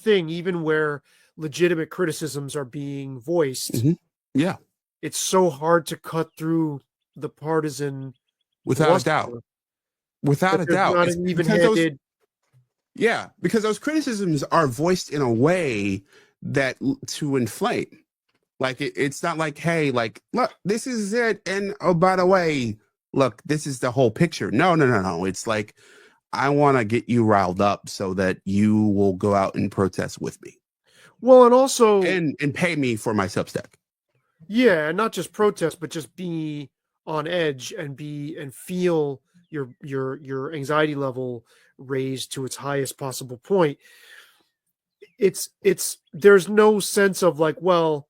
thing, even where legitimate criticisms are being voiced. Yeah. It's so hard to cut through the partisan Without a doubt. Without a doubt. Not an even-handed. Because those criticisms are voiced in a way that to inflame. Like it's not like, hey, like, look, this is it, and oh, by the way, look, this is the whole picture. No. It's like, I want to get you riled up so that you will go out and protest with me. Well, and also and pay me for my Substack. Yeah, not just protest, but just be on edge and feel your anxiety level raised to its highest possible point. It's there's no sense of like, well,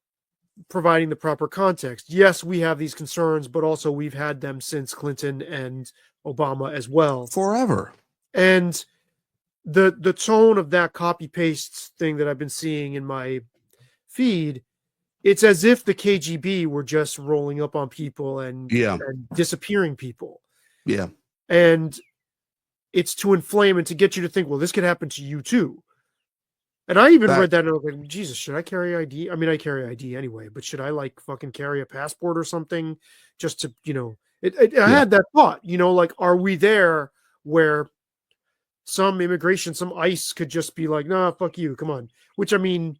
providing the proper context. Yes, we have these concerns, but also we've had them since Clinton and Obama as well. Forever. And the tone of that copy paste thing that I've been seeing in my feed, it's as if the KGB were just rolling up on people and disappearing people. Yeah. And it's to inflame and to get you to think, well, this could happen to you too. And I even read that and I was like, Jesus, should I carry ID? I mean, I carry ID anyway, but should I like fucking carry a passport or something just to, I had that thought, like, are we there where some immigration, some ICE could just be like, nah, fuck you, come on. Which, I mean,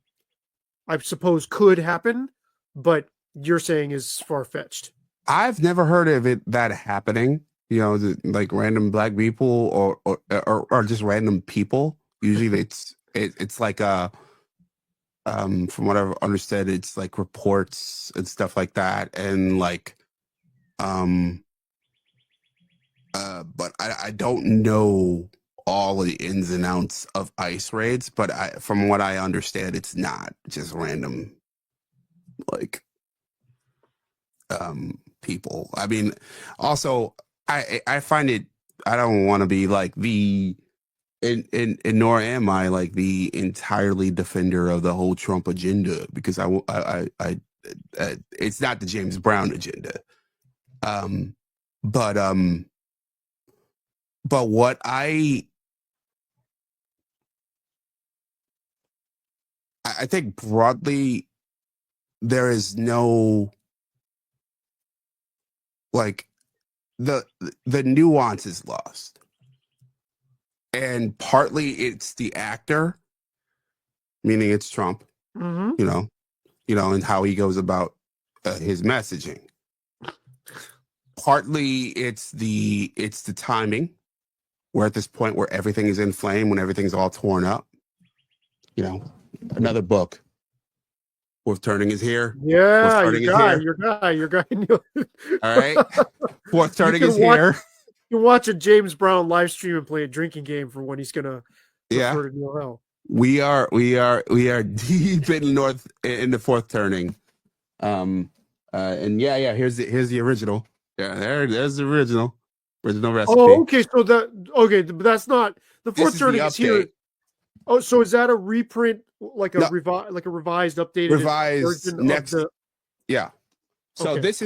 I suppose could happen, but you're saying is far-fetched. I've never heard of that happening, like random black people or just random people. Usually it's like from what I've understood, it's like reports and stuff like that. And like, but I don't know all the ins and outs of ICE raids, but from what I understand, it's not just random, like, people. I mean, also, I find it, I don't want to be like and nor am I like the entirely defender of the whole Trump agenda, because it's not the James Brown agenda. But what I think broadly, there is no, like, the nuance is lost. And partly it's the actor, meaning it's Trump, and how he goes about his messaging. Partly it's the timing. We're at this point where everything is in flame, when everything's all torn up. Another book. Fourth Turning is here. Yeah, your guy. All right. Fourth Turning is here. You watch a James Brown live stream and play a drinking game for when he's gonna refer to Neil Howe. We are deep in the Fourth Turning. And here's the original. Yeah, there's the original recipe. Oh, okay. So but that's not the Fourth Turning is here. Oh, so is that a reprint, like a revised, updated version next? Of the... Yeah. So this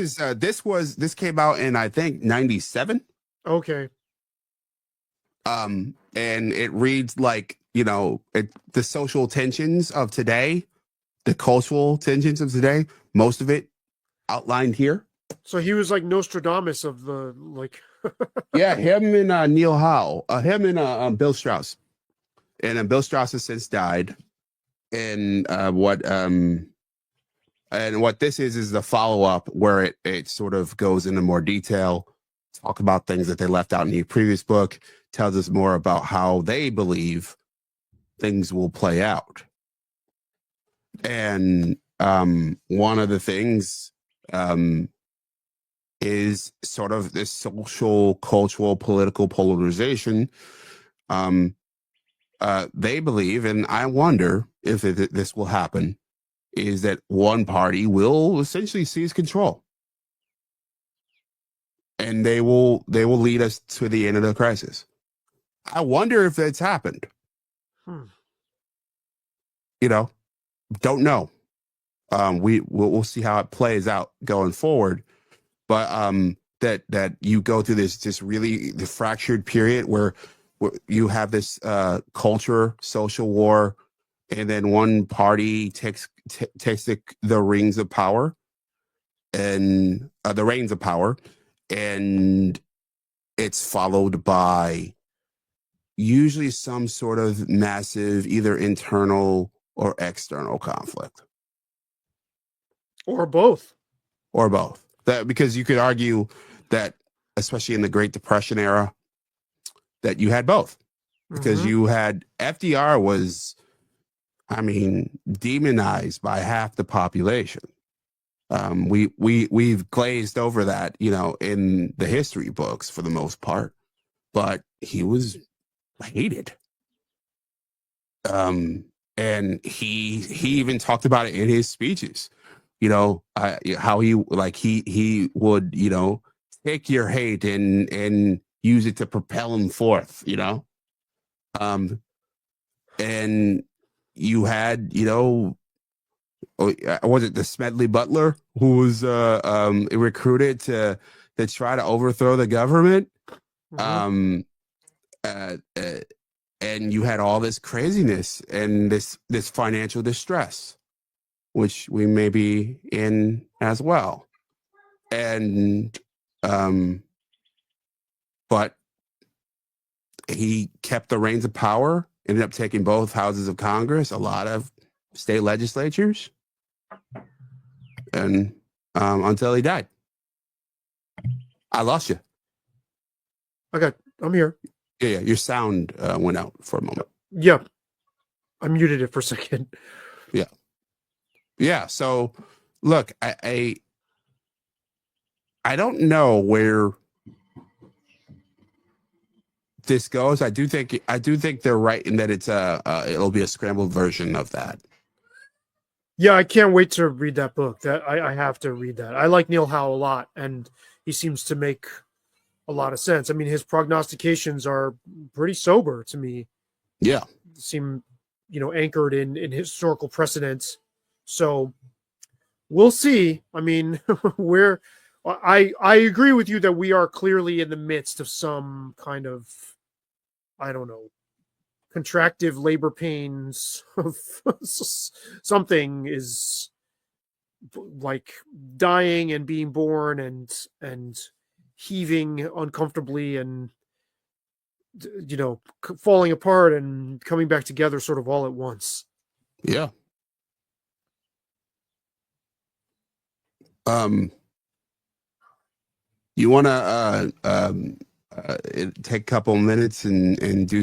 came out in, I think, 97. Okay. And it reads like, the social tensions of today, the cultural tensions of today, most of it outlined here. So he was like Nostradamus of the, like. Yeah, him and Neil Howe, him and Bill Strauss. And Bill Strauss has since died. And what this is the follow-up, where it sort of goes into more detail, talk about things that they left out in the previous book, tells us more about how they believe things will play out. And one of the things is sort of this social, cultural, political polarization. They believe, and I wonder if this will happen, is that one party will essentially seize control. And they will lead us to the end of the crisis. I wonder if that's happened. Don't know. We'll see how it plays out going forward. But that you go through this really the fractured period where you have this culture, social war, and then one party takes the reins of power, and and it's followed by usually some sort of massive either internal or external conflict, or both. That, because you could argue that, especially in the Great Depression era, that you had both, because you had FDR was, I mean, demonized by half the population. We've glazed over that, in the history books for the most part, but he was hated. And he even talked about it in his speeches, how he would, take your hate and use it to propel him forth, and you had, was it the Smedley Butler who was recruited to try to overthrow the government? And you had all this craziness and this financial distress, which we may be in as well. And but he kept the reins of power, ended up taking both houses of Congress, a lot of state legislatures, and until he died. I lost you. Okay, I'm here. Yeah, your sound went out for a moment. Yeah, I muted it for a second. Yeah. So, look, I don't know where this goes. I do think they're right in that it'll be a scrambled version of that. Yeah, I can't wait to read that book. That I have to read that. I like Neil Howe a lot, and he seems to make a lot of sense. I mean, his prognostications are pretty sober to me. Yeah, seem anchored in historical precedents. So we'll see. I mean, I agree with you that we are clearly in the midst of some kind of, I don't know, contractive labor pains of something is like dying and being born and heaving uncomfortably and falling apart and coming back together sort of all at once. Yeah. You want to take a couple minutes and do